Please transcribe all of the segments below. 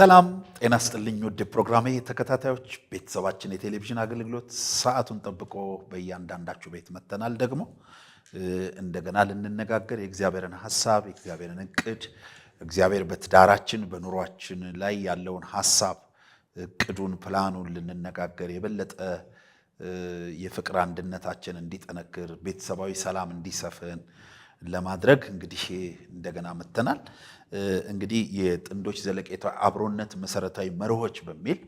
ሰላም ጤና ይስጥልኝ ውድ ፕሮግራሜ ተከታታዮች ቤተሰባችን የቴሌቪዥን አገልግሎት ሰዓቱን ጠብቆ በእያንዳንዳችሁ ቤት መተናል። ደግሞ እንደገና ልንነጋገር የእግዚአብሔርን ሐሳብ የእግዚአብሔርን እቅድ እግዚአብሔር በትዳራችን በኑሯችን ላይ ያለውን ሐሳብ እቅዱን ፕላኑን ልንነጋገር የበለጠ የፍቅር አንድነታችን እንዲጠነክር ቤተሰባዊ ሰላም እንዲሰፍን ለማድረግ እንግዲህ እንደገና መተናል። እንግዲህ የጥንዶች ዘለቄታዊ አብሮነት መሰረታዊ መርሆች በሚል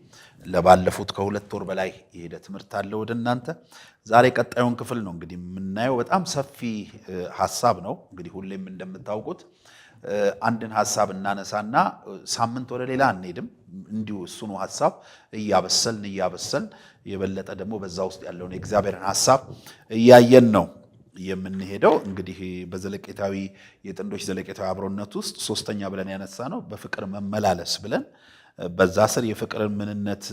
ለባለፉት ከሁለት ወር በላይ የሄደ ትምህርት አለ ወደ እናንተ። ዛሬ ቀጣዩን ክፍል ነው እንግዲህ የምናየው። በጣም ሰፊ ሐሳብ ነው። እንግዲህ ሁሌም እንደምታውቁት አንድን ሐሳብ እናነሳና ሳምንት ወደ ሌላ አንሄድም። እንዲሁ እሱኑ ሐሳብ እያበሰልን የበለጠ ደግሞ በዛ ውስጥ ያለውን የእግዚአብሔርን ሐሳብ እያየን ነው የምንሄደው። እንግዲህ በዘለቄታዊ የጥንዶች ዘለቄታዊ አብሮነት ውስጥ ሶስተኛ ብለን ያነሳ ነው በፍቅር መመላለስ ብለን በዛ ስር የፍቅርን ምንነት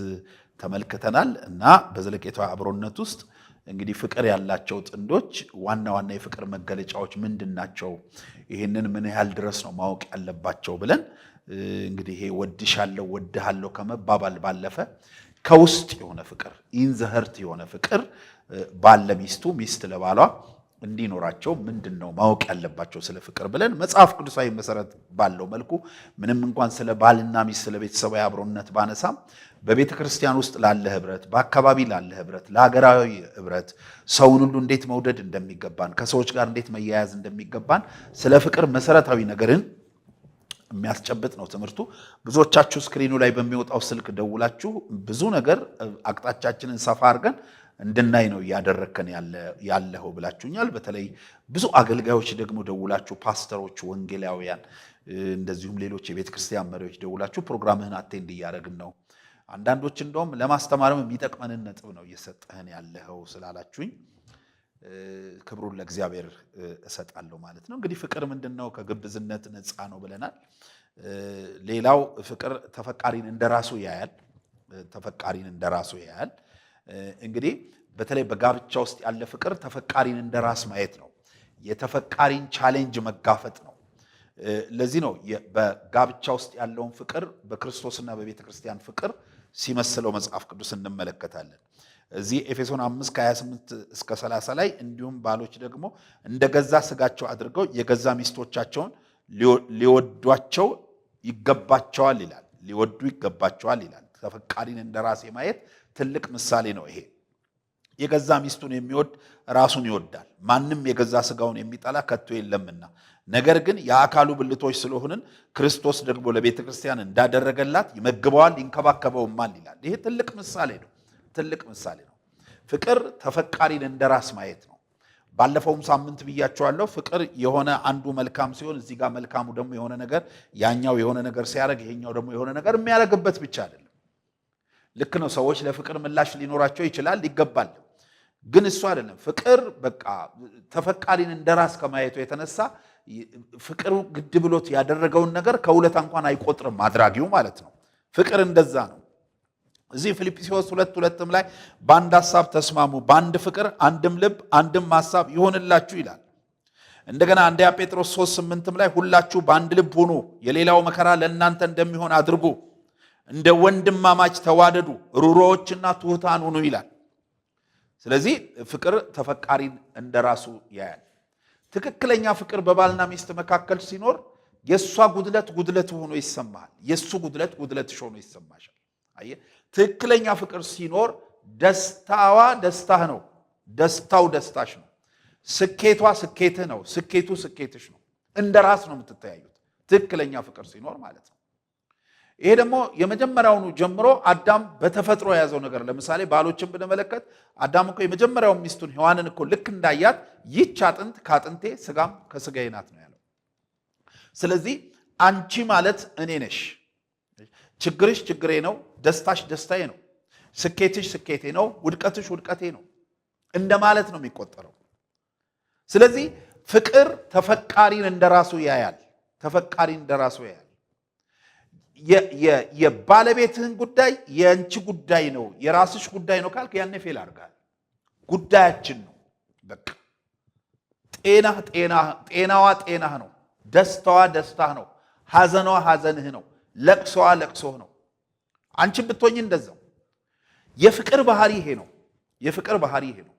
ተመልክተናል። እና በዘለቄታዊ አብሮነት ውስጥ እንግዲህ ፍቅር ያላቸው ጥንዶች ዋና ዋና የፍቅር መገለጫዎች ምንድናቸው? ይሄንን ምን ያህል ድረስ ነው ማወቅ ያለባቸው ብለን እንግዲህ ይሄ ወድሻለሁ ወድሃለሁ ከመባባል ባለፈ ከውስጥ የሆነ ፍቅር ኢንዘህርት የሆነ ፍቅር ባል ለሚስቱ ሚስት ለባሏ እንዲኖራቸው ምንድነው ማወቅ ያለባቸው ስለ ፍቅር ብለን መጽሐፍ ቅዱሳዊ መሰረት ባለው መልኩ ምንም እንኳን ስለ ባልና ሚስት ስለ ቤተሰባዊ አብሮነት ባነሳም በቤተ ክርስቲያን ውስጥ ላለ ህብረት በአካባቢ ላለ ህብረት ለሀገራዊ ህብረት ሰውን ሁሉ እንዴት መውደድ እንደሚገባን ከሰዎች ጋር እንዴት መያያዝ እንደሚገባን ስለ ፍቅር መሰረታዊ ነገርን የሚያስጨብጥ ነው ትምህርቱ። ብዙዎቻችሁ ስክሪኑ ላይ በሚወጣው ስልክ ደውላችሁ ብዙ ነገር አቅጣጫችንን ሰፋ አድርገን እንድናይ ነው ያደረከን ያለው ብላችሁኛል። በተለይ ብዙ አገልጋዮች ደግሞ ደውላችሁ ፓስተሮች፣ ወንጌላውያን እንደዚሁም ሌሎች የቤተ ክርስቲያን መሪዎች ደውላችሁ ፕሮግራምህን አቴንድ እያደረግን ነው፣ አንዳንዶች እንደውም ለማስተማርም የሚጠቅመንን ነጥብ ነው እየሰጠህን ያለው ስላላችሁኝ ክብሩን ለእግዚአብሔር እሰጣለሁ ማለት ነው። እንግዲህ ፍቅር ምንድነው? ከግብዝነት ነፃ ነው ብለናል። ሌላው ፍቅር ተፈቃሪን እንደራሱ ያያል። እንግዲህ በተለይ በጋብቻ ውስጥ ያለ ፍቅር ተፈቃሪን እንደራስ ማየት ነው። የተፈቃሪን ቻሌንጅ መጋፈጥ ነው። ለዚህ ነው በጋብቻ ውስጥ ያለውን ፍቅር በክርስቶስና በቤተ ክርስቲያን ፍቅር ሲመስለው መጽሐፍ ቅዱስ እንመለከታለን። እዚህ ኤፌሶን 5:28 እስከ 30 ላይ እንዲሁም ባሎች ደግሞ እንደገዛ ስጋቸው አድርገው የገዛ ሚስቶቻቸውን ሊወዷቸው ይገባቸዋል ይላል። ሊወዱ ይገባቸዋል ይላል። ተፈቃሪን እንደራስ ማየት ትልቅ ምሳሌ ነው። ይሄ የገዛ ሚስቱን የሚወድ ራሱን ይወዳል፣ ማንም የገዛ ስጋውን የሚጠላ ከቶ የለምና፣ ነገር ግን የአካሉ ብልቶች ስለሆንን ክርስቶስ ደግሞ ለቤተ ክርስቲያን እንዳደረገላት ይመግበዋል ይንከባከበውማል ይላል። ይሄ ትልቅ ምሳሌ ነው። ፍቅር ተፈቃሪን እንደራስ ማየት ነው። ባለፈውም ሳምንት ብያቸዋለሁ። ፍቅር የሆነ አንዱ መልካም ሲሆን እዚህ ጋር መልካሙ ደግሞ የሆነ ነገር ያኛው የሆነ ነገር ሲያደርግ ይሄኛው ደግሞ የሆነ ነገር የሚያደርግበት ብቻ አይደለም። ልክ ነው። ሰዎች ለፍቅር ምላሽ ሊኖራቸው ይችላል ይገባል። ግን እሱ አይደለም። ፍቅር በቃ ተፈቃሪን እንደራስ ከማየቱ የተነሳ ፍቅሩ ግድ ብሎት ያደረገውን ነገር ከውለታ እንኳን አይቆጥርም አድራጊው ማለት ነው። ፍቅር እንደዛ ነው። እዚህ ፊልጵስዩስ 2:2 ላይ በአንድ ሐሳብ ተስማሙ፣ በአንድ ፍቅር አንድም ልብ አንድም ሐሳብ ይሆንላችሁ ይላል። እንደገና አንደኛ ጴጥሮስ 3:8 ላይ ሁላችሁ በአንድ ልብ ሁኑ፣ የሌላው መከራ ለእናንተ እንደሚሆን አድርጉ፣ እንደ ወንድማማች ተዋደዱ፣ ሩሮዎችና ትሑታን ሁኑ ይላል። ስለዚህ ፍቅር ተፈቃሪን እንደራሱ ያያል። ትክክለኛ ፍቅር በባልና ሚስት መካከል ሲኖር የሷ ጉድለት ሆኖ ይሰማል፣ የሱ ጉድለት ሆኖ ይሰማሻል። አየ ትክክለኛ ፍቅር ሲኖር ደስታዋ ደስታህ ነው፣ ደስታው ደስታሽ ነው፣ ስኬቷ ስኬትህ ነው፣ ስኬቱ ስኬትሽ ነው። እንደራስ ነው የምትተያዩት ትክክለኛ ፍቅር ሲኖር ማለት ነው። ይሄ ደግሞ የመጀመሪያውኑ ጀምሮ አዳም በተፈጥሮ የያዘው ነገር። ለምሳሌ ባሎችን ብንመለከት አዳም እኮ የመጀመሪያው ሚስቱን ሔዋንን እኮ ልክ እንዳያት ይህች አጥንት ከአጥንቴ ስጋም ከስጋዬ ናት ነው ያለው። ስለዚህ አንቺ ማለት እኔ ነሽ፣ ችግርሽ ችግሬ ነው፣ ደስታሽ ደስታዬ ነው፣ ስኬትሽ ስኬቴ ነው፣ ውድቀትሽ ውድቀቴ ነው እንደማለት ነው የሚቆጠረው። ስለዚህ ፍቅር ተፈቃሪን እንደራሱ ያያል። የባለቤትህን ጉዳይ የአንቺ ጉዳይ ነው የራስሽ ጉዳይ ነው ካልክ ያኔ ፌል አድርጋል። ጉዳያችን ነው በቃ። ጤናዋ ጤናህ ነው፣ ደስታዋ ደስታህ ነው፣ ሐዘኗ ሐዘንህ ነው፣ ለቅሶዋ ለቅሶህ ነው። አንቺም ብትሆኚ እንደዛው። የፍቅር ባህሪ ይሄ ነው። የፍቅር ባህሪ ይሄ ነው።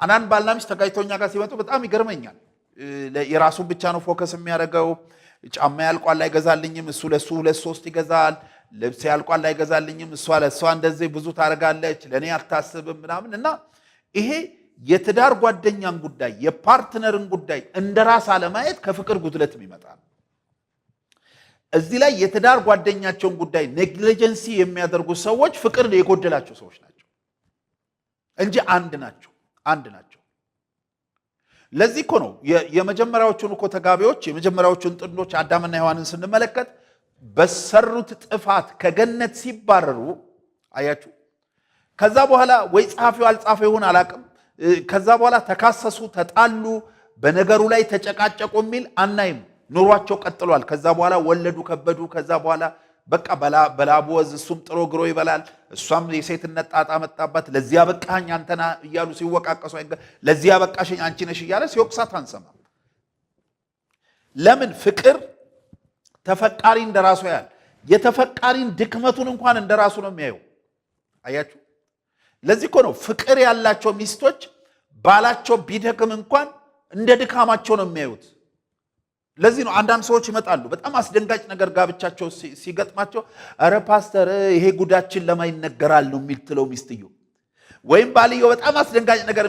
አንዳንድ ባልና ሚስት ተጋጭተው እኛ ጋር ሲመጡ በጣም ይገርመኛል። የራሱን ብቻ ነው ፎከስ የሚያደርገው። ጫማ ያልቋል አይገዛልኝም፣ እሱ ለሱ 2-3 ይገዛል። ልብስ ያልቋል አይገዛልኝም፣ እሷ ለሷ እንደዚህ ብዙ ታደርጋለች፣ ለኔ አታስብም ምናምን እና ይሄ የትዳር ጓደኛን ጉዳይ የፓርትነርን ጉዳይ እንደራስ አለማየት ከፍቅር ጉድለት የሚመጣ ነው። እዚህ ላይ የትዳር ጓደኛቸውን ጉዳይ ኔግሊጀንሲ የሚያደርጉ ሰዎች ፍቅር የጎደላቸው ሰዎች ናቸው እንጂ አንድ ናቸው። ለዚህ እኮ ነው የመጀመሪያዎቹን እኮ ተጋቢዎች የመጀመሪያዎቹን ጥንዶች አዳምና ሔዋንን ስንመለከት በሰሩት ጥፋት ከገነት ሲባረሩ አያችሁ። ከዛ በኋላ ወይ ጻፊው አልጻፈው ይሁን አላቅም፣ ከዛ በኋላ ተካሰሱ፣ ተጣሉ፣ በነገሩ ላይ ተጨቃጨቁ የሚል አናይም። ኑሯቸው ቀጥሏል። ከዛ በኋላ ወለዱ፣ ከበዱ። ከዛ በኋላ በቃ በላቡ ወዝ እሱም ጥሮ ግሮ ይበላል፣ እሷም የሴትነት ጣጣ መጣባት። ለዚያ በቃኝ አንተና እያሉ ሲወቃቀሱ ለዚያ በቃሽኝ አንቺ ነሽ እያለ ሲወቅሳት አንሰማም። ለምን? ፍቅር ተፈቃሪ እንደራሱ ያያል። የተፈቃሪን ድክመቱን እንኳን እንደራሱ ነው የሚያየው። አያችሁ። ለዚህ እኮ ነው ፍቅር ያላቸው ሚስቶች ባላቸው ቢደክም እንኳን እንደ ድካማቸው ነው የሚያዩት። ለዚህ ነው አንዳንድ ሰዎች ይመጣሉ በጣም አስደንጋጭ ነገር ጋብቻቸው ሲገጥማቸው፣ አረ ፓስተር ይሄ ጉዳችን ለማይነገራል ነው የሚልትለው ሚስትየው። ወይም ባልየው በጣም አስደንጋጭ ነገር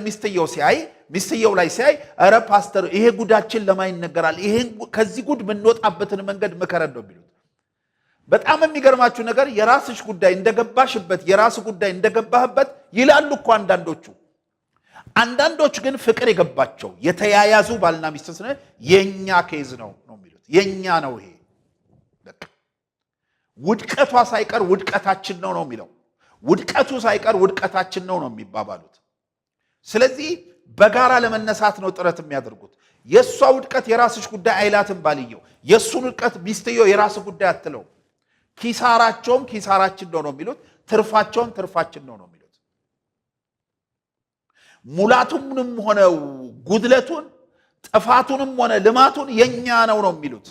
ሚስትየው ላይ ሲያይ፣ አረ ፓስተር ይሄ ጉዳችን ለማይነገራል፣ ይሄን ከዚህ ጉድ የምንወጣበትን መንገድ ምከረን ነው የሚሉት። በጣም የሚገርማችሁ ነገር የራስሽ ጉዳይ እንደገባሽበት የራስ ጉዳይ እንደገባህበት ይላሉ እኮ አንዳንዶቹ። አንዳንዶች ግን ፍቅር የገባቸው የተያያዙ ባልና ሚስት ስነ የኛ ኬዝ ነው የሚሉት። የኛ ነው ይሄ በቃ ውድቀቷ ሳይቀር ውድቀታችን ነው የሚለው። ውድቀቱ ሳይቀር ውድቀታችን ነው የሚባባሉት። ስለዚህ በጋራ ለመነሳት ነው ጥረት የሚያደርጉት። የሷ ውድቀት የራስሽ ጉዳይ አይላትም ባልየው፣ የሱን ውድቀት ሚስትየው የራስ ጉዳይ አትለው። ኪሳራቸውም ኪሳራችን ነው የሚሉት፣ ትርፋቸውም ትርፋችን ነው የሚሉት። ሙላቱንም ሆነ ጉድለቱን ጥፋቱንም ሆነ ልማቱን የኛ ነው የሚሉት።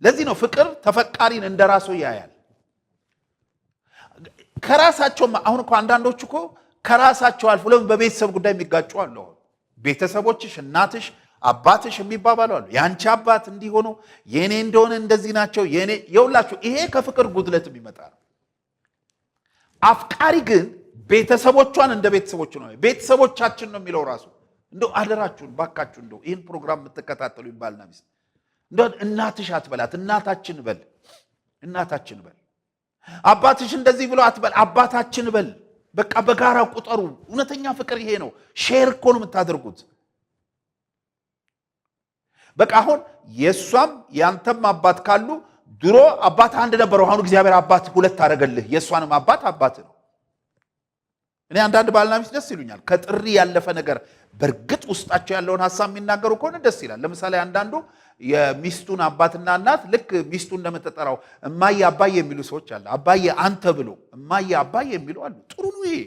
ለዚህ ነው ፍቅር ተፈቃሪን እንደራሱ ያያል። ከራሳቸው አሁን እኮ አንዳንዶች እኮ ከራሳቸው አልፎ ለምን በቤተሰብ ጉዳይ የሚጋጩ አሉ። ቤተሰቦችሽ፣ እናትሽ፣ አባትሽ የሚባባሉ አሉ። ያንቺ አባት እንዲሆኑ የኔ እንደሆነ እንደዚህ ናቸው የኔ የውላችሁ። ይሄ ከፍቅር ጉድለት የሚመጣ ነው። አፍቃሪ ግን ቤተሰቦቿን እንደ ቤተሰቦቹ ነው። ቤተሰቦቻችን ነው የሚለው ራሱ። እንደው አደራችሁን ባካችሁ እንደው ይህን ፕሮግራም የምትከታተሉ ይባልና ሚስት እንደው እናትሽ አትበላት፣ እናታችን በል፣ እናታችን በል። አባትሽ እንደዚህ ብሎ አትበል፣ አባታችን በል። በቃ በጋራ ቁጠሩ። እውነተኛ ፍቅር ይሄ ነው። ሼር እኮ ነው የምታደርጉት። በቃ አሁን የሷም ያንተም አባት ካሉ ድሮ አባት አንድ ነበረው፣ አሁን እግዚአብሔር አባት ሁለት አደረገልህ። የሷንም አባት ነው። እኔ አንዳንድ ባልና ሚስት ደስ ይሉኛል። ከጥሪ ያለፈ ነገር በእርግጥ ውስጣቸው ያለውን ሐሳብ የሚናገሩ ከሆነ ደስ ይላል። ለምሳሌ አንዳንዱ የሚስቱን አባትና እናት ልክ ሚስቱ እንደምትጠራው እማዬ አባዬ የሚሉ ሰዎች አሉ። አባዬ አንተ ብሎ እማዬ አባዬ የሚሉ አሉ። ጥሩ ነው ይሄ።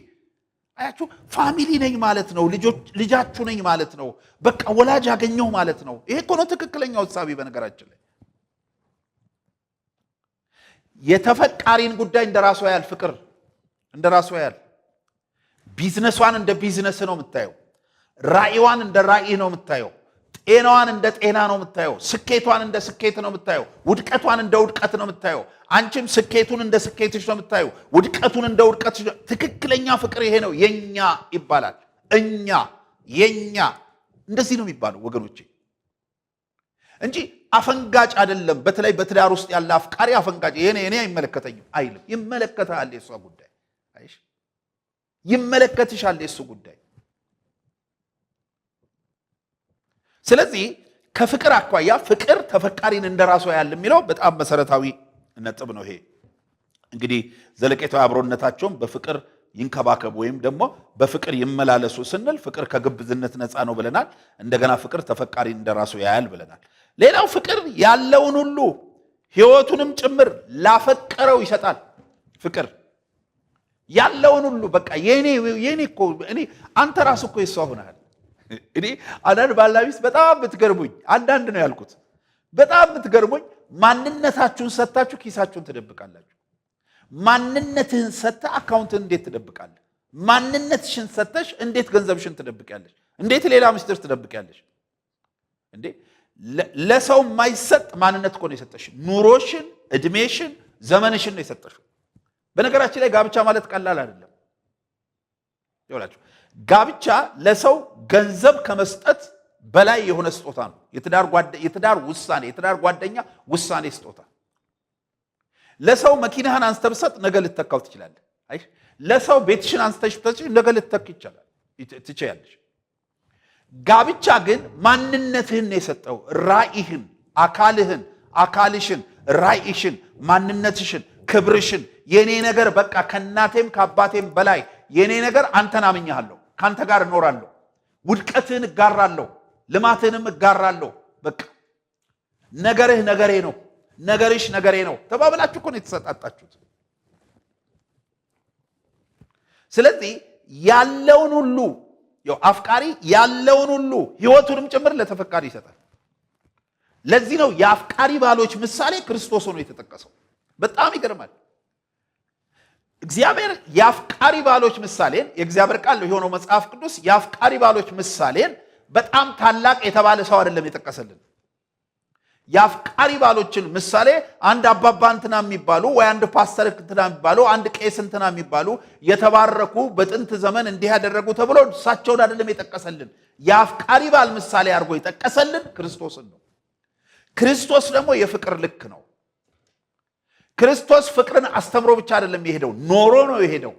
አያችሁ፣ ፋሚሊ ነኝ ማለት ነው። ልጃችሁ ነኝ ማለት ነው። በቃ ወላጅ ያገኘው ማለት ነው። ይሄ እኮ ነው ትክክለኛው ሐሳቢ። በነገራችን ላይ የተፈቃሪን ጉዳይ እንደራሱ ያያል። ፍቅር እንደራሱ ያያል። ቢዝነሷን እንደ ቢዝነስ ነው የምታየው። ራእይዋን እንደ ራእይ ነው የምታየው። ጤናዋን እንደ ጤና ነው የምታየው። ስኬቷን እንደ ስኬት ነው የምታየው። ውድቀቷን እንደ ውድቀት ነው የምታየው። አንቺም ስኬቱን እንደ ስኬትሽ ነው የምታየው። ውድቀቱን እንደ ውድቀትሽ። ትክክለኛ ፍቅር ይሄ ነው። የኛ ይባላል። እኛ፣ የኛ እንደዚህ ነው የሚባለው ወገኖቼ፣ እንጂ አፈንጋጭ አይደለም። በተለይ በትዳር ውስጥ ያለ አፍቃሪ አፈንጋጭ እኔ አይመለከተኝም አይልም። ይመለከታል። የሷ ጉዳይ አይሽ ይመለከትሻል። የሱ ጉዳይ። ስለዚህ ከፍቅር አኳያ ፍቅር ተፈቃሪን እንደራሱ ያያል የሚለው በጣም መሰረታዊ ነጥብ ነው። ይሄ እንግዲህ ዘለቄታዊ አብሮነታቸውን በፍቅር ይንከባከቡ ወይም ደግሞ በፍቅር ይመላለሱ ስንል ፍቅር ከግብዝነት ነፃ ነው ብለናል። እንደገና ፍቅር ተፈቃሪን እንደራሱ ያያል ብለናል። ሌላው ፍቅር ያለውን ሁሉ ሕይወቱንም ጭምር ላፈቀረው ይሰጣል። ፍቅር ያለውን ሁሉ በቃ የኔ እኮ እኔ አንተ ራስ እኮ የሷ ሆነሃል። እኔ አንዳንድ ባልና ሚስት በጣም ብትገርሙኝ፣ አንዳንድ ነው ያልኩት፣ በጣም ብትገርሙኝ፣ ማንነታችሁን ሰጥታችሁ ኪሳችሁን ትደብቃላችሁ። ማንነትህን ሰጥተህ አካውንትህን እንዴት ትደብቃለህ? ማንነትሽን ሰጥተሽ እንዴት ገንዘብሽን ትደብቂያለሽ? እንዴት ሌላ ምስጢር ትደብቂያለሽ? እንዴ ለሰው የማይሰጥ ማንነት እኮ ነው የሰጠሽ። ኑሮሽን፣ እድሜሽን፣ ዘመንሽን ነው የሰጠሽው። በነገራችን ላይ ጋብቻ ማለት ቀላል አይደለም። ይኸውላችሁ ጋብቻ ለሰው ገንዘብ ከመስጠት በላይ የሆነ ስጦታ ነው። የትዳር ውሳኔ፣ የትዳር ጓደኛ ውሳኔ ስጦታ። ለሰው መኪናህን አንስተህ ብትሰጥ ነገ ልትተካው ትችላለህ። አይ ለሰው ቤትሽን አንስተሽ ብትሰጪ ነገ ልትተክ ትችያለሽ። ጋብቻ ግን ማንነትህን ነው የሰጠው። ራእይህን፣ አካልሽን፣ ራእይሽን፣ ማንነትሽን፣ ክብርሽን የኔ ነገር በቃ ከእናቴም ከአባቴም በላይ የኔ ነገር አንተን አምኜሃለሁ፣ ካንተ ጋር እኖራለሁ፣ ውድቀትህን እጋራለሁ፣ ልማትህንም እጋራለሁ። በቃ ነገርህ ነገሬ ነው፣ ነገርሽ ነገሬ ነው ተባብላችሁ እኮ ነው የተሰጣጣችሁት። ስለዚህ ያለውን ሁሉ አፍቃሪ ያለውን ሁሉ ህይወቱንም ጭምር ለተፈቃሪ ይሰጣል። ለዚህ ነው የአፍቃሪ ባሎች ምሳሌ ክርስቶስ ሆኖ የተጠቀሰው። በጣም ይገርማል። እግዚአብሔር የአፍቃሪ ባሎች ምሳሌን የእግዚአብሔር ቃል የሆነው መጽሐፍ ቅዱስ የአፍቃሪ ባሎች ምሳሌን በጣም ታላቅ የተባለ ሰው አይደለም የጠቀሰልን። የአፍቃሪ ባሎችን ምሳሌ አንድ አባባ እንትና የሚባሉ ወይ አንድ ፓስተር እንትና የሚባሉ አንድ ቄስ እንትና የሚባሉ የተባረኩ በጥንት ዘመን እንዲህ ያደረጉ ተብሎ እሳቸውን አይደለም የጠቀሰልን። የአፍቃሪ ባል ምሳሌ አድርጎ የጠቀሰልን ክርስቶስን ነው። ክርስቶስ ደግሞ የፍቅር ልክ ነው። ክርስቶስ ፍቅርን አስተምሮ ብቻ አይደለም የሄደው፣ ኖሮ ነው የሄደው።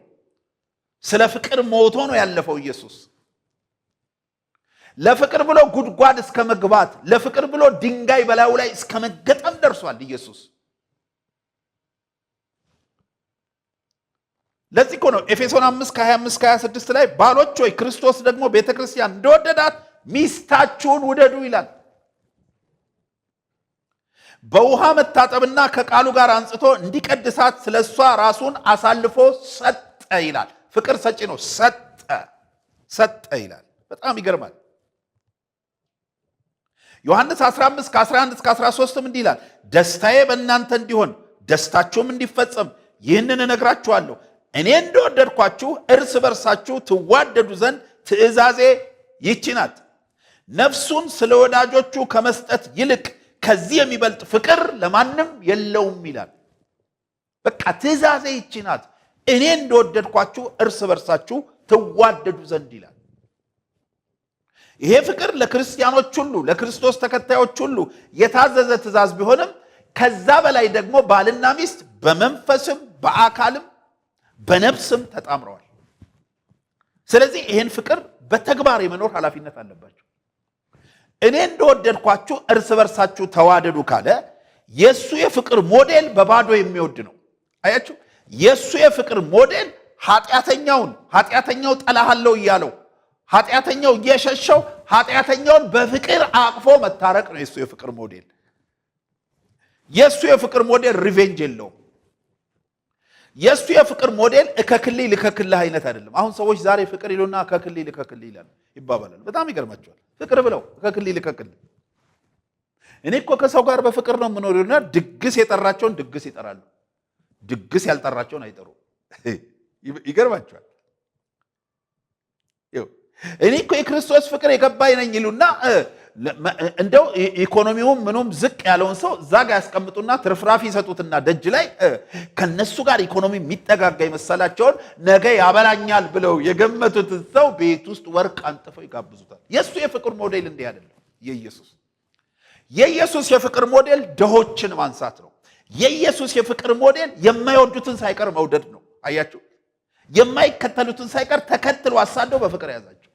ስለ ፍቅር ሞቶ ነው ያለፈው ኢየሱስ። ለፍቅር ብሎ ጉድጓድ እስከ መግባት፣ ለፍቅር ብሎ ድንጋይ በላዩ ላይ እስከ መገጠም ደርሷል ኢየሱስ። ለዚህ እኮ ነው ኤፌሶን 5:25-26 ላይ ባሎች ሆይ ክርስቶስ ደግሞ ቤተክርስቲያን እንደወደዳት ሚስታችሁን ውደዱ ይላል። በውሃ መታጠብና ከቃሉ ጋር አንጽቶ እንዲቀድሳት ስለሷ ራሱን አሳልፎ ሰጠ ይላል። ፍቅር ሰጪ ነው። ሰጠ ይላል። በጣም ይገርማል። ዮሐንስ 15:11-13 እንዲህ ይላል፣ ደስታዬ በእናንተ እንዲሆን ደስታችሁም እንዲፈጸም ይህንን እነግራችኋለሁ፣ እኔ እንደወደድኳችሁ እርስ በርሳችሁ ትዋደዱ ዘንድ ትእዛዜ ይህች ናት። ነፍሱን ስለ ወዳጆቹ ከመስጠት ይልቅ ከዚህ የሚበልጥ ፍቅር ለማንም የለውም ይላል። በቃ ትእዛዜ ይህች ናት፣ እኔ እንደወደድኳችሁ እርስ በርሳችሁ ትዋደዱ ዘንድ ይላል። ይሄ ፍቅር ለክርስቲያኖች ሁሉ ለክርስቶስ ተከታዮች ሁሉ የታዘዘ ትእዛዝ ቢሆንም ከዛ በላይ ደግሞ ባልና ሚስት በመንፈስም በአካልም በነፍስም ተጣምረዋል። ስለዚህ ይሄን ፍቅር በተግባር የመኖር ኃላፊነት አለባቸው። እኔ እንደወደድኳችሁ እርስ በርሳችሁ ተዋደዱ ካለ የሱ የፍቅር ሞዴል በባዶ የሚወድ ነው። አያችሁ፣ የሱ የፍቅር ሞዴል ኃጢአተኛው ጠላሃለው እያለው ኃጢአተኛው እየሸሸው ኃጢአተኛውን በፍቅር አቅፎ መታረቅ ነው የሱ የፍቅር ሞዴል። የሱ የፍቅር ሞዴል ሪቬንጅ የለውም። የሱ የፍቅር ሞዴል እከክልይ ልከክልህ አይነት አይደለም። አሁን ሰዎች ዛሬ ፍቅር ይሉና እከክልይ ልከክልህ ይላሉ ይባባላሉ። በጣም ይገርማቸዋል። ፍቅር ብለው እከክልይ ልከክልህ። እኔ እኮ ከሰው ጋር በፍቅር ነው የምኖረው ይሉና ድግስ የጠራቸውን ድግስ ይጠራሉ፣ ድግስ ያልጠራቸውን አይጠሩም። ይገርማቸዋል። እኔ እኮ የክርስቶስ ፍቅር የገባኝ ነኝ ይሉና እንደው ኢኮኖሚውም ምኑም ዝቅ ያለውን ሰው እዛ ጋር ያስቀምጡና ትርፍራፊ ይሰጡትና ደጅ ላይ ከነሱ ጋር ኢኮኖሚ የሚጠጋጋ የመሰላቸውን ነገ ያበላኛል ብለው የገመቱትን ሰው ቤት ውስጥ ወርቅ አንጥፈው ይጋብዙታል። የሱ የፍቅር ሞዴል እንዲህ አይደለም። የኢየሱስ የፍቅር ሞዴል ድሆችን ማንሳት ነው። የኢየሱስ የፍቅር ሞዴል የማይወዱትን ሳይቀር መውደድ ነው። አያችሁ፣ የማይከተሉትን ሳይቀር ተከትሎ አሳደው በፍቅር ያዛቸው።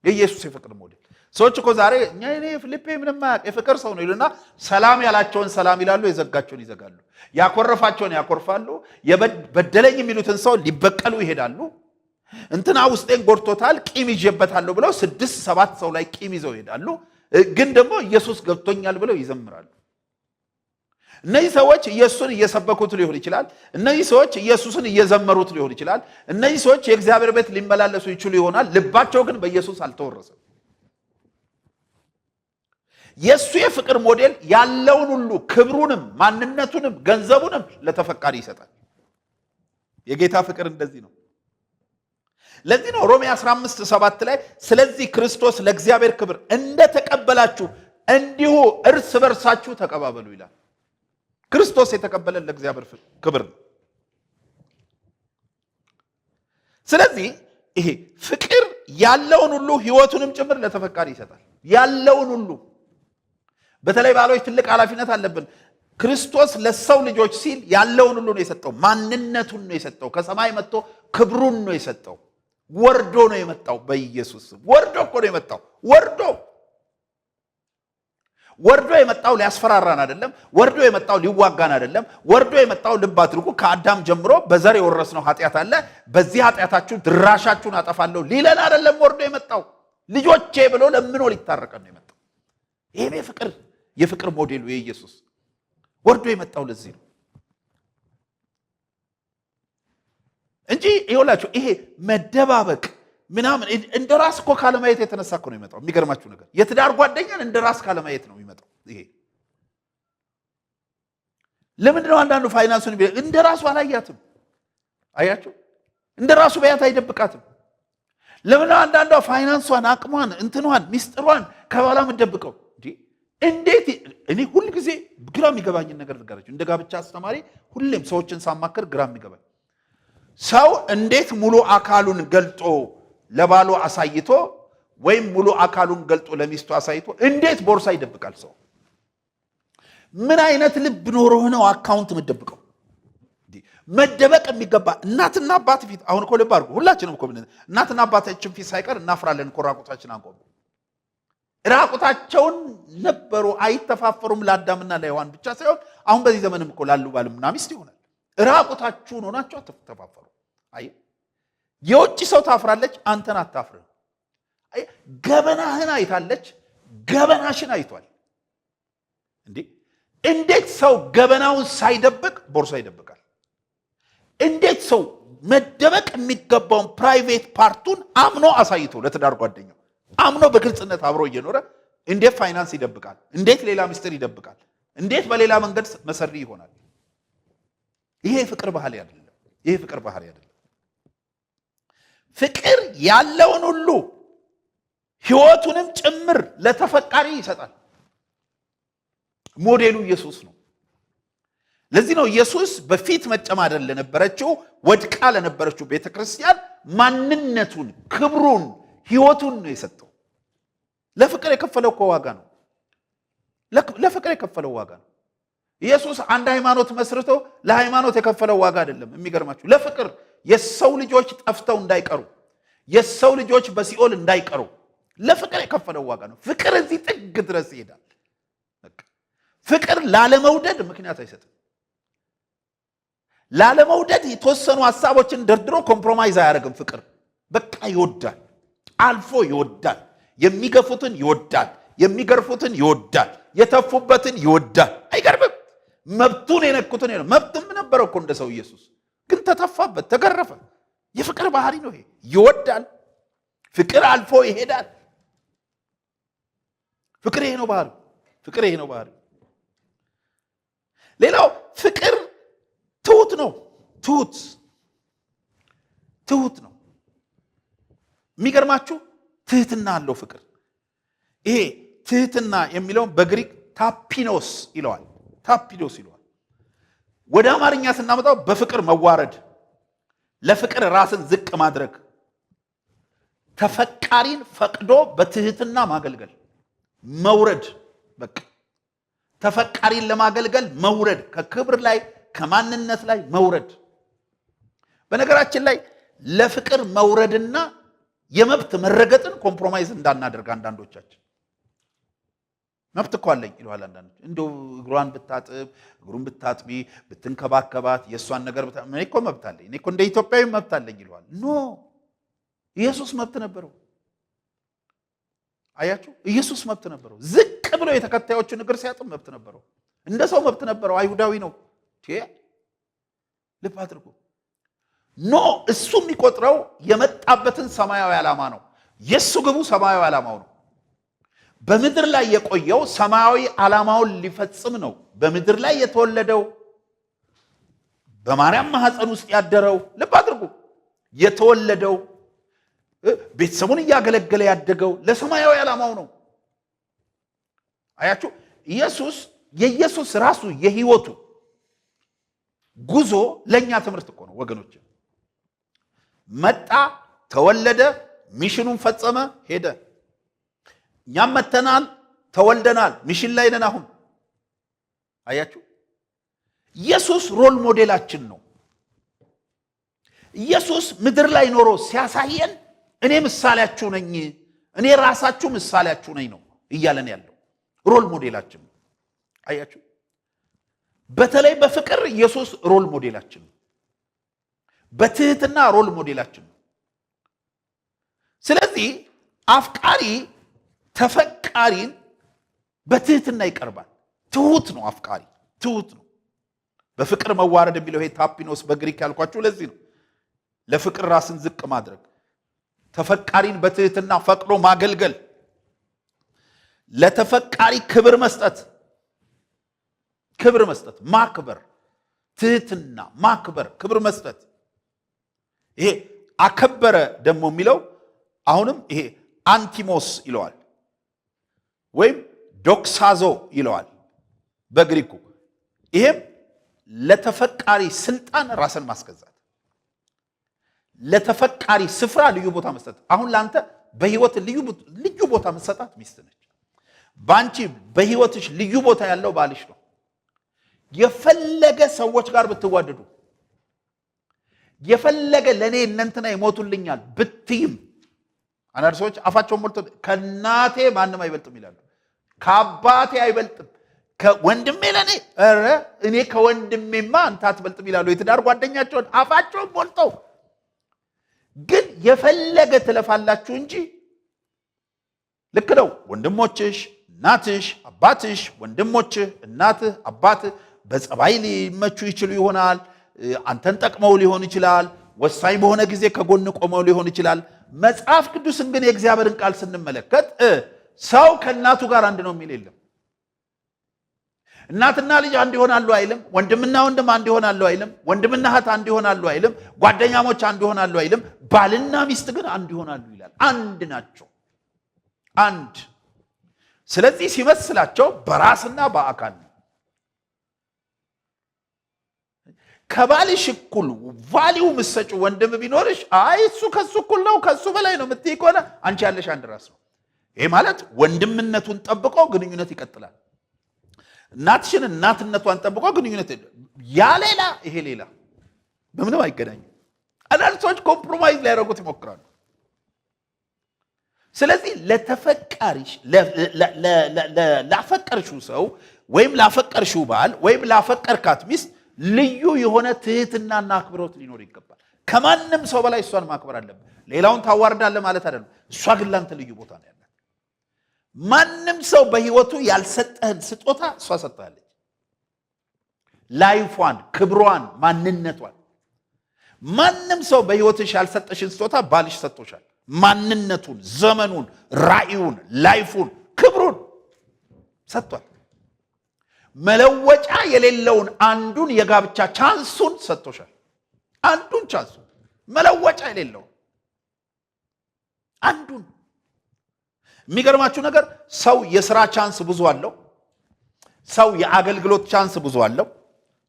የኢየሱስ የፍቅር ሞዴል። ሰዎች እኮ ዛሬ እኔ ፊሊፔ ምንም ማያውቅ የፍቅር ሰው ነው ይሉና ሰላም ያላቸውን ሰላም ይላሉ፣ የዘጋቸውን ይዘጋሉ፣ ያኮረፋቸውን ያኮርፋሉ፣ በደለኝ የሚሉትን ሰው ሊበቀሉ ይሄዳሉ። እንትና ውስጤን ጎድቶታል ቂም ይዤበታለሁ ብለው 6-7 ሰው ላይ ቂም ይዘው ይሄዳሉ። ግን ደግሞ ኢየሱስ ገብቶኛል ብለው ይዘምራሉ። እነዚህ ሰዎች ኢየሱስን እየሰበኩት ሊሆን ይችላል። እነዚህ ሰዎች ኢየሱስን እየዘመሩት ሊሆን ይችላል። እነዚህ ሰዎች የእግዚአብሔር ቤት ሊመላለሱ ይችሉ ይሆናል። ልባቸው ግን በኢየሱስ አልተወረሰም። የሱ የፍቅር ሞዴል ያለውን ሁሉ ክብሩንም ማንነቱንም ገንዘቡንም ለተፈቃሪ ይሰጣል። የጌታ ፍቅር እንደዚህ ነው። ለዚህ ነው ሮሜ 15:7 ላይ ስለዚህ ክርስቶስ ለእግዚአብሔር ክብር እንደተቀበላችሁ እንዲሁ እርስ በርሳችሁ ተቀባበሉ ይላል። ክርስቶስ የተቀበለን ለእግዚአብሔር ክብር ነው። ስለዚህ ይሄ ፍቅር ያለውን ሁሉ ህይወቱንም ጭምር ለተፈቃሪ ይሰጣል። ያለውን ሁሉ በተለይ ባሎች ትልቅ ኃላፊነት አለብን። ክርስቶስ ለሰው ልጆች ሲል ያለውን ሁሉ ነው የሰጠው። ማንነቱን ነው የሰጠው። ከሰማይ መጥቶ ክብሩን ነው የሰጠው። ወርዶ ነው የመጣው። በኢየሱስ ወርዶ እኮ ነው የመጣው። ወርዶ የመጣው ሊያስፈራራን አይደለም። ወርዶ የመጣው ሊዋጋን አይደለም። ወርዶ የመጣው ልብ አድርጉ፣ ከአዳም ጀምሮ በዘር የወረስነው ኃጢአት አለ፣ በዚህ ኃጢአታችሁ ድራሻችሁን አጠፋለሁ ሊለን አይደለም ወርዶ የመጣው። ልጆቼ ብሎ ለምኖ ሊታረቀን ነው የመጣው። ይሄ የፍቅር ሞዴሉ የኢየሱስ ወርዶ የመጣው ለዚህ ነው እንጂ ይኸውላችሁ ይሄ መደባበቅ ምናምን እንደራስ እኮ ካለማየት የተነሳ እኮ ነው የሚመጣው። የሚገርማችሁ ነገር የትዳር ጓደኛን እንደራስ ካለማየት ነው የሚመጣው። ይሄ ለምንድን ነው አንዳንዱ ፋይናንሱን እንደራሱ አላያትም? አያችሁ፣ እንደራሱ በያት አይደብቃትም። ለምን አንዳንዷ ፋይናንሷን፣ አቅሟን፣ እንትኗን፣ ሚስጥሯን ከባላ ምደብቀው? እንዴት እኔ ሁሉ ጊዜ ግራ የሚገባኝን ነገር ልንገራችሁ። እንደ ጋብቻ አስተማሪ ሁሌም ሰዎችን ሳማከር ግራ የሚገባኝ ሰው እንዴት ሙሉ አካሉን ገልጦ ለባሉ አሳይቶ ወይም ሙሉ አካሉን ገልጦ ለሚስቱ አሳይቶ እንዴት ቦርሳ ይደብቃል? ሰው ምን አይነት ልብ ኖሮ ነው አካውንት መደብቀው? መደበቅ የሚገባ እናትና አባት ፊት አሁን እኮ ልብ አድርጉ። ሁላችንም እኮ እናትና አባታችን ፊት ሳይቀር እናፍራለን እኮ። ራቁታችን አንቆም። ራቁታቸውን ነበሩ፣ አይተፋፈሩም። ለአዳምና ለሔዋን ብቻ ሳይሆን አሁን በዚህ ዘመንም እኮ ላሉ ባልና ሚስት ይሆናል። ራቁታችሁን ሆናችሁ አትተፋፈሩ። አይ የውጭ ሰው ታፍራለች፣ አንተን አታፍርም። አይ ገበናህን አይታለች፣ ገበናሽን አይቷል። እንዴት ሰው ገበናውን ሳይደብቅ ቦርሳ ይደብቃል? እንዴት ሰው መደበቅ የሚገባውን ፕራይቬት ፓርቱን አምኖ አሳይቶ ለትዳር ጓደኛው አምኖ በግልጽነት አብሮ እየኖረ እንዴት ፋይናንስ ይደብቃል? እንዴት ሌላ ምስጢር ይደብቃል? እንዴት በሌላ መንገድ መሰሪ ይሆናል? ይሄ ፍቅር ባህሪ አይደለም። ይሄ ፍቅር ባህሪ አይደለም። ፍቅር ያለውን ሁሉ ህይወቱንም ጭምር ለተፈቃሪ ይሰጣል። ሞዴሉ ኢየሱስ ነው። ለዚህ ነው ኢየሱስ በፊት መጨማደድ ለነበረችው ወድቃ ለነበረችው ቤተክርስቲያን ማንነቱን፣ ክብሩን፣ ህይወቱን ነው የሰጠው። ለፍቅር የከፈለው እኮ ዋጋ ነው። ለፍቅር የከፈለው ዋጋ ነው። ኢየሱስ አንድ ሃይማኖት መስርቶ ለሃይማኖት የከፈለው ዋጋ አይደለም። የሚገርማችሁ ለፍቅር የሰው ልጆች ጠፍተው እንዳይቀሩ፣ የሰው ልጆች በሲኦል እንዳይቀሩ ለፍቅር የከፈለው ዋጋ ነው። ፍቅር እዚህ ጥግ ድረስ ይሄዳል። ፍቅር ላለመውደድ ምክንያት አይሰጥም። ላለመውደድ የተወሰኑ ሐሳቦችን ደርድሮ ኮምፕሮማይዝ አያደርግም። ፍቅር በቃ ይወዳል፣ አልፎ ይወዳል። የሚገፉትን ይወዳል፣ የሚገርፉትን ይወዳል፣ የተፉበትን ይወዳል። አይገርምም? መብቱን የነኩትን ይወዳል። መብትም ነበረው እኮ እንደ ሰው ኢየሱስ፣ ግን ተተፋበት፣ ተገረፈ። የፍቅር ባህሪ ነው ይሄ። ይወዳል፣ ፍቅር አልፎ ይሄዳል። ፍቅር ይሄ ነው ባህሪ። ፍቅር ይሄ ነው ባህሪ። ሌላው ፍቅር ትሁት ነው። ትሁት ነው። የሚገርማችሁ ትህትና አለው ፍቅር። ይሄ ትህትና የሚለውን በግሪክ ታፒኖስ ይለዋል። ታፒኖስ ይለዋል። ወደ አማርኛ ስናመጣው በፍቅር መዋረድ፣ ለፍቅር ራስን ዝቅ ማድረግ፣ ተፈቃሪን ፈቅዶ በትህትና ማገልገል፣ መውረድ። በቃ ተፈቃሪን ለማገልገል መውረድ፣ ከክብር ላይ ከማንነት ላይ መውረድ። በነገራችን ላይ ለፍቅር መውረድና የመብት መረገጥን ኮምፕሮማይዝ እንዳናደርግ አንዳንዶቻችን። መብት እኮ አለኝ ይለዋል አንዳንዶች። እንደው እግሯን ብታጥብ፣ እግሩን ብታጥቢ፣ ብትንከባከባት፣ የእሷን ነገር እኔ እኮ መብት አለኝ፣ እኔ እኮ እንደ ኢትዮጵያዊ መብት አለኝ ይለዋል። ኖ ኢየሱስ መብት ነበረው። አያችሁ፣ ኢየሱስ መብት ነበረው። ዝቅ ብሎ የተከታዮቹን እግር ሲያጥብ መብት ነበረው። እንደ ሰው መብት ነበረው። አይሁዳዊ ነው። ልብ አድርጉ። ኖ እሱ የሚቆጥረው የመጣበትን ሰማያዊ ዓላማ ነው። የሱ ግቡ ሰማያዊ ዓላማው ነው። በምድር ላይ የቆየው ሰማያዊ ዓላማውን ሊፈጽም ነው። በምድር ላይ የተወለደው በማርያም ማህፀን ውስጥ ያደረው ልብ አድርጉ፣ የተወለደው ቤተሰቡን እያገለገለ ያደገው ለሰማያዊ ዓላማው ነው። አያችሁ፣ የኢየሱስ ራሱ የህይወቱ ጉዞ ለኛ ትምህርት እኮ ነው ወገኖች። መጣ፣ ተወለደ፣ ሚሽኑን ፈጸመ፣ ሄደ። እኛም መተናል፣ ተወልደናል፣ ሚሽን ላይ ነን አሁን። አያችሁ፣ ኢየሱስ ሮል ሞዴላችን ነው። ኢየሱስ ምድር ላይ ኖሮ ሲያሳየን እኔ ምሳሌያችሁ ነኝ፣ እኔ ራሳችሁ ምሳሌያችሁ ነኝ ነው እያለን ያለው። ሮል ሞዴላችን ነው። አያችሁ፣ በተለይ በፍቅር ኢየሱስ ሮል ሞዴላችን ነው። በትህትና ሮል ሞዴላችን ነው። ስለዚህ አፍቃሪ ተፈቃሪን በትህትና ይቀርባል። ትሁት ነው አፍቃሪ፣ ትሁት ነው። በፍቅር መዋረድ የሚለው ይሄ ታፒኖስ በግሪክ ያልኳችሁ ለዚህ ነው። ለፍቅር ራስን ዝቅ ማድረግ፣ ተፈቃሪን በትህትና ፈቅሮ ማገልገል፣ ለተፈቃሪ ክብር መስጠት፣ ማክበር፣ ትህትና፣ ማክበር፣ ክብር መስጠት። ይሄ አከበረ ደግሞ የሚለው አሁንም ይሄ አንቲሞስ ይለዋል ወይም ዶክሳዞ ይለዋል በግሪኩ። ይሄም ለተፈቃሪ ስልጣን ራስን ማስገዛት፣ ለተፈቃሪ ስፍራ ልዩ ቦታ መስጠት። አሁን ለአንተ በህይወት ልዩ ቦታ መስጠት ሚስት ነች። ባንቺ በህይወትሽ ልዩ ቦታ ያለው ባልሽ ነው። የፈለገ ሰዎች ጋር ብትዋደዱ፣ የፈለገ ለኔ እነንትና ይሞቱልኛል ብትይም፣ አንዳንድ ሰዎች አፋቸውን ሞልቶ ከእናቴ ማንም አይበልጥም ይላሉ። ከአባቴ አይበልጥም፣ ከወንድሜ ለኔ እኔ ከወንድሜማ አንተ አትበልጥም ይላሉ። የትዳር ጓደኛቸውን አፋቸውን ሞልተው ግን የፈለገ ትለፋላችሁ እንጂ ልክ ነው። ወንድሞችሽ፣ እናትሽ፣ አባትሽ፣ ወንድሞችህ፣ እናትህ፣ አባትህ በጸባይ ሊመቹ ይችሉ ይሆናል። አንተን ጠቅመው ሊሆን ይችላል። ወሳኝ በሆነ ጊዜ ከጎን ቆመው ሊሆን ይችላል። መጽሐፍ ቅዱስን ግን የእግዚአብሔርን ቃል ስንመለከት ሰው ከእናቱ ጋር አንድ ነው የሚል የለም። እናትና ልጅ አንድ ይሆናሉ አይልም። ወንድምና ወንድም አንድ ይሆናሉ አይልም። ወንድምና እህት አንድ ይሆናሉ አይልም። ጓደኛሞች አንድ ይሆናሉ አይልም። ባልና ሚስት ግን አንድ ይሆናሉ ይላል። አንድ ናቸው፣ አንድ። ስለዚህ ሲመስላቸው በራስና በአካል ነው። ከባልሽ እኩል ቫሊው ምሰጩ ወንድም ቢኖርሽ አይ እሱ ከሱ እኩል ነው ከሱ በላይ ነው የምትይ ከሆነ አንቺ ያለሽ አንድ ራስ ነው። ይሄ ማለት ወንድምነቱን ጠብቆ ግንኙነት ይቀጥላል። እናትሽን እናትነቷን ጠብቆ ግንኙነት ያ ሌላ ይሄ ሌላ በምንም አይገናኝም። አንዳንድ ሰዎች ኮምፕሮማይዝ ሊያደርጉት ይሞክራሉ። ስለዚህ ለተፈቃሪሽ ላፈቀርሽው ሰው ወይም ላፈቀርሽው ባል ወይም ላፈቀርካት ሚስት ልዩ የሆነ ትህትናና አክብሮት ሊኖር ይገባል። ከማንም ሰው በላይ እሷን ማክበር አለብህ። ሌላውን ታዋርዳለህ ማለት አይደለም። እሷ ግን ላንተ ልዩ ቦታ ነው ያላት። ማንም ሰው በህይወቱ ያልሰጠህን ስጦታ እሷ ሰጥታለች። ላይፏን፣ ክብሯን፣ ማንነቷን። ማንም ሰው በህይወትሽ ያልሰጠሽን ስጦታ ባልሽ ሰጥቶሻል። ማንነቱን፣ ዘመኑን፣ ራእዩን፣ ላይፉን፣ ክብሩን ሰጥቷል። መለወጫ የሌለውን አንዱን የጋብቻ ቻንሱን ሰጥቶሻል። አንዱን ቻንሱ መለወጫ የሌለውን አንዱን። የሚገርማችሁ ነገር ሰው የሥራ ቻንስ ብዙ አለው። ሰው የአገልግሎት ቻንስ ብዙ አለው።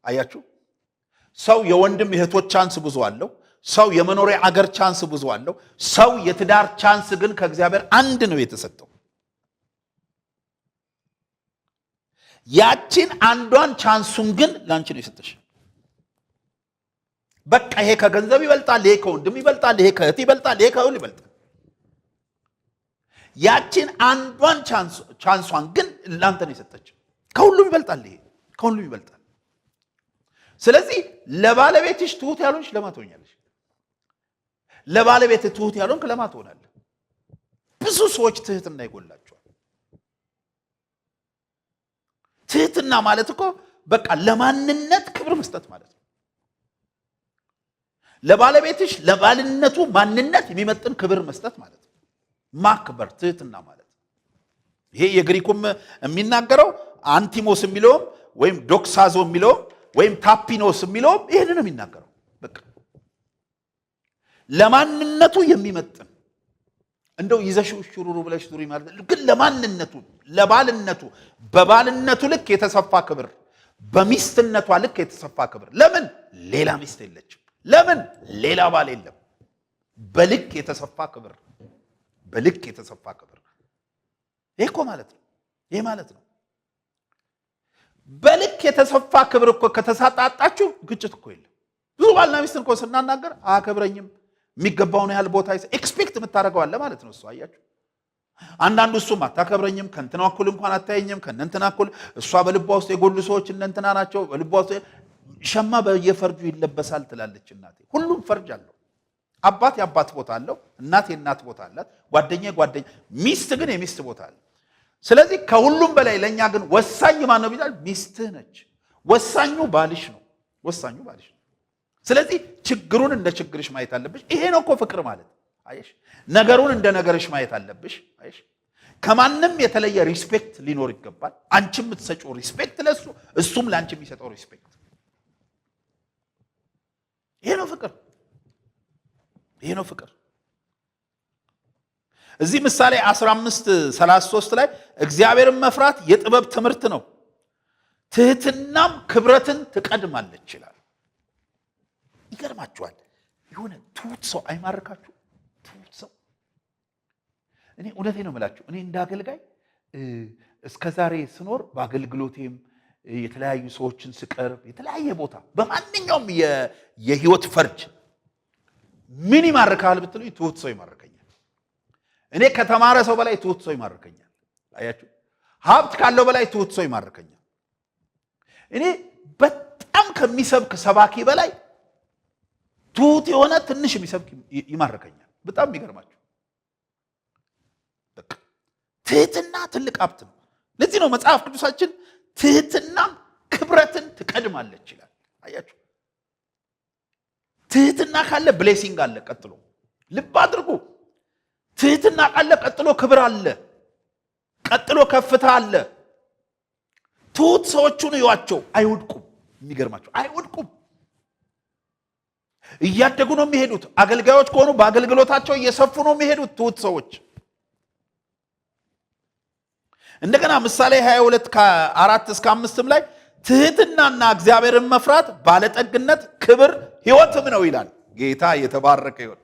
አያችሁ፣ ሰው የወንድም የእህቶች ቻንስ ብዙ አለው። ሰው የመኖሪያ አገር ቻንስ ብዙ አለው። ሰው የትዳር ቻንስ ግን ከእግዚአብሔር አንድ ነው የተሰጠው። ያችን አንዷን ቻንሱን ግን ላንቺ ነው የሰጠሽ። በቃ ይሄ ከገንዘብ ይበልጣል፣ ይሄ ከወንድም ይበልጣል፣ ይሄ ከእህት ይበልጣል፣ ይሄ ከሁሉ ይበልጣል። ያችን አንዷን ቻንሷን ግን ላንተ ነው የሰጠች። ከሁሉም ይበልጣል፣ ይሄ ከሁሉም ይበልጣል። ስለዚህ ለባለቤትሽ ትሁት ያልሆንሽ ለማ ትሆኛለሽ? ለባለቤት ትሁት ያልሆንክ ለማ ትሆናለህ? ብዙ ሰዎች ትህትና ይጎላቸዋል። ትህትና ማለት እኮ በቃ ለማንነት ክብር መስጠት ማለት ነው። ለባለቤትሽ ለባልነቱ ማንነት የሚመጥን ክብር መስጠት ማለት ነው። ማክበር ትህትና ማለት ይሄ የግሪኩም የሚናገረው አንቲሞስ የሚለውም ወይም ዶክሳዞ የሚለውም ወይም ታፒኖስ የሚለውም ይሄንን ነው የሚናገረው። በቃ ለማንነቱ የሚመጥን እንደው ይዘሽው ሹሩሩ ብለሽ ዙሪ ማለት ግን ለማንነቱ ለባልነቱ በባልነቱ ልክ የተሰፋ ክብር፣ በሚስትነቷ ልክ የተሰፋ ክብር። ለምን ሌላ ሚስት የለችም? ለምን ሌላ ባል የለም? በልክ የተሰፋ ክብር፣ በልክ የተሰፋ ክብር። ይሄ እኮ ማለት ነው። ይሄ ማለት ነው በልክ የተሰፋ ክብር እኮ ከተሳጣጣችሁ ግጭት እኮ የለም። ብዙ ባልና ሚስት እኮ ስናናገር አከብረኝም የሚገባውን ያህል ቦታ ኤክስፔክት የምታደርገው አለ ማለት ነው። እሱ አያችሁ፣ አንዳንዱ እሱም አታከብረኝም፣ ከእንትና እኩል እንኳን አታየኝም፣ ከእነንትና እኩል እሷ በልቧ ውስጥ የጎሉ ሰዎች እነንትና ናቸው። በልቧ ውስጥ ሸማ በየፈርጁ ይለበሳል ትላለች እናቴ። ሁሉም ፈርጅ አለው። አባት የአባት ቦታ አለው፣ እናት የእናት ቦታ አላት፣ ጓደኛ ጓደኛ፣ ሚስት ግን የሚስት ቦታ አለ። ስለዚህ ከሁሉም በላይ ለእኛ ግን ወሳኝ ማን ነው ቢባል ሚስትህ ነች። ወሳኙ ባልሽ ነው። ወሳኙ ባልሽ ነው። ስለዚህ ችግሩን እንደ ችግርሽ ማየት አለብሽ። ይሄ ነው እኮ ፍቅር ማለት። አየሽ፣ ነገሩን እንደ ነገርሽ ማየት አለብሽ። አየሽ፣ ከማንም የተለየ ሪስፔክት ሊኖር ይገባል። አንቺ የምትሰጪው ሪስፔክት ለሱ፣ እሱም ለአንቺ የሚሰጠው ሪስፔክት። ይሄ ነው ፍቅር። ይሄ ነው ፍቅር። እዚህ ምሳሌ 15:33 ላይ እግዚአብሔርን መፍራት የጥበብ ትምህርት ነው፣ ትህትናም ክብረትን ትቀድማለች ይላል። ይገርማችኋል። የሆነ ትሁት ሰው አይማርካችሁ? ትሁት ሰው እኔ እውነቴ ነው የምላችሁ። እኔ እንዳገልጋይ እስከዛሬ ስኖር በአገልግሎቴም የተለያዩ ሰዎችን ስቀርብ የተለያየ ቦታ በማንኛውም የህይወት ፈርጅ ምን ይማርካል ብትሉኝ ትሁት ሰው ይማርከኛል። እኔ ከተማረ ሰው በላይ ትሁት ሰው ይማርከኛል። አያችሁ፣ ሀብት ካለው በላይ ትሁት ሰው ይማርከኛል። እኔ በጣም ከሚሰብክ ሰባኪ በላይ ትሁት የሆነ ትንሽ የሚሰብክ ይማርከኛል። በጣም የሚገርማችሁ በቃ ትህትና ትልቅ ሀብት ነው። ለዚህ ነው መጽሐፍ ቅዱሳችን ትህትናም ክብረትን ትቀድማለች ይላል። አያችሁ፣ ትህትና ካለ ብሌሲንግ አለ። ቀጥሎ ልብ አድርጉ፣ ትህትና ካለ ቀጥሎ ክብር አለ፣ ቀጥሎ ከፍታ አለ። ትሁት ሰዎቹን እዩዋቸው፣ አይወድቁም። የሚገርማቸው አይወድቁም። እያደጉ ነው የሚሄዱት። አገልጋዮች ከሆኑ በአገልግሎታቸው እየሰፉ ነው የሚሄዱት ትሁት ሰዎች። እንደገና ምሳሌ 22:4-5 ላይ ትህትናና እግዚአብሔርን መፍራት ባለጠግነት፣ ክብር፣ ሕይወትም ነው ይላል። ጌታ የተባረከ ይሁን።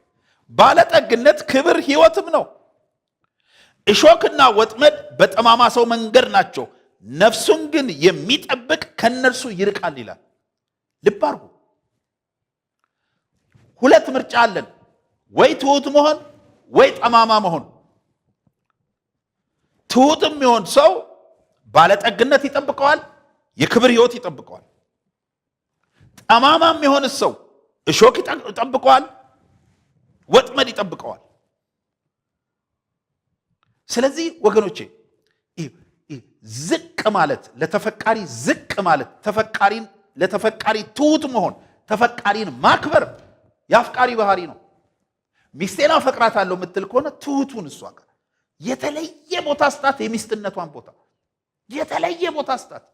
ባለጠግነት፣ ክብር፣ ሕይወትም ነው። እሾክና ወጥመድ በጠማማ ሰው መንገድ ናቸው፣ ነፍሱን ግን የሚጠብቅ ከነርሱ ይርቃል ይላል። ልብ አድርጉ። ሁለት ምርጫ አለን፣ ወይ ትሁት መሆን ወይ ጠማማ መሆን። ትሁትም የሚሆን ሰው ባለጠግነት ይጠብቀዋል፣ የክብር ሕይወት ይጠብቀዋል። ጠማማም የሆነ ሰው እሾክ ይጠብቀዋል፣ ወጥመድ ይጠብቀዋል። ስለዚህ ወገኖቼ ዝቅ ማለት ለተፈቃሪ ዝቅ ማለት ለተፈቃሪ ትሁት መሆን ተፈቃሪን ማክበር የአፍቃሪ ባህሪ ነው። ሚስቴን አፈቅራታለሁ የምትል ከሆነ ትሁቱን እሷ ጋር የተለየ ቦታ ስጣት። የሚስትነቷን ቦታ የተለየ ቦታ ስጣት።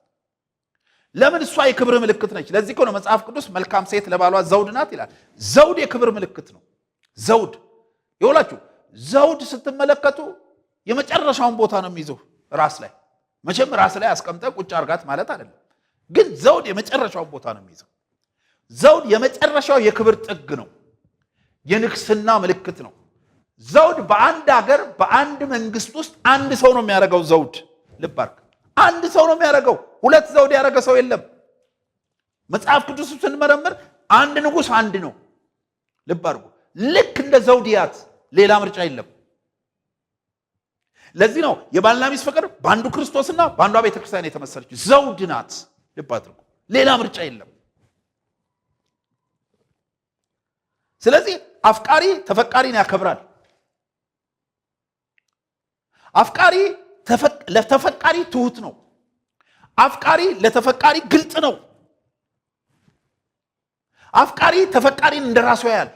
ለምን? እሷ የክብር ምልክት ነች። ለዚህ እኮ ነው መጽሐፍ ቅዱስ መልካም ሴት ለባሏ ዘውድ ናት ይላል። ዘውድ የክብር ምልክት ነው። ዘውድ ይኸውላችሁ፣ ዘውድ ስትመለከቱ የመጨረሻውን ቦታ ነው የሚይዘው ራስ ላይ። መቼም ራስ ላይ አስቀምጠ ቁጭ አርጋት ማለት አይደለም፣ ግን ዘውድ የመጨረሻውን ቦታ ነው የሚይዘው። ዘውድ የመጨረሻው የክብር ጥግ ነው። የንግስና ምልክት ነው። ዘውድ በአንድ ሀገር በአንድ መንግስት ውስጥ አንድ ሰው ነው የሚያደርገው። ዘውድ ልብ አድርግ፣ አንድ ሰው ነው የሚያደርገው። ሁለት ዘውድ ያደረገ ሰው የለም። መጽሐፍ ቅዱስ ስንመረምር አንድ ንጉስ አንድ ነው። ልብ አድርጉ። ልክ እንደ ዘውድያት ሌላ ምርጫ የለም። ለዚህ ነው የባልና ሚስት ፍቅር በአንዱ ክርስቶስና በአንዷ ቤተክርስቲያን የተመሰለች ዘውድ ናት። ልብ አድርጉ። ሌላ ምርጫ የለም። ስለዚህ አፍቃሪ ተፈቃሪን ያከብራል። አፍቃሪ ለተፈቃሪ ትሁት ነው። አፍቃሪ ለተፈቃሪ ግልጽ ነው። አፍቃሪ ተፈቃሪን እንደራሱ ያያል።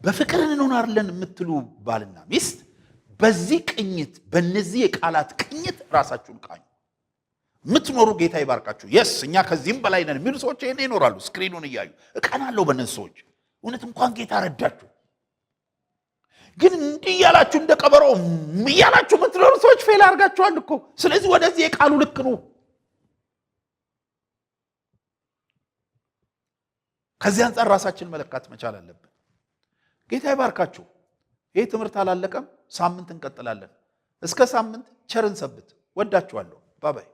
በፍቅር እንሆናለን የምትሉ ባልና ሚስት በዚህ ቅኝት በእነዚህ የቃላት ቅኝት ራሳችሁን ቃኙ። ምትኖሩ ጌታ ይባርካችሁ። የስ እኛ ከዚህም በላይ ነን የሚሉ ሰዎች ይሄን ይኖራሉ። ስክሪኑን እያዩ እቀናለሁ በእነዚህ ሰዎች። እውነት እንኳን ጌታ ረዳችሁ። ግን እንዲህ እያላችሁ እንደ ቀበሮ እያላችሁ ምትኖሩ ሰዎች ፌል አድርጋችኋል እኮ። ስለዚህ ወደዚህ የቃሉ ልክ ነው። ከዚህ አንጻር ራሳችን መለካት መቻል አለብን። ጌታ ይባርካችሁ። ይህ ትምህርት አላለቀም። ሳምንት እንቀጥላለን። እስከ ሳምንት ቸርን ሰብት። ወዳችኋለሁ። ባባይ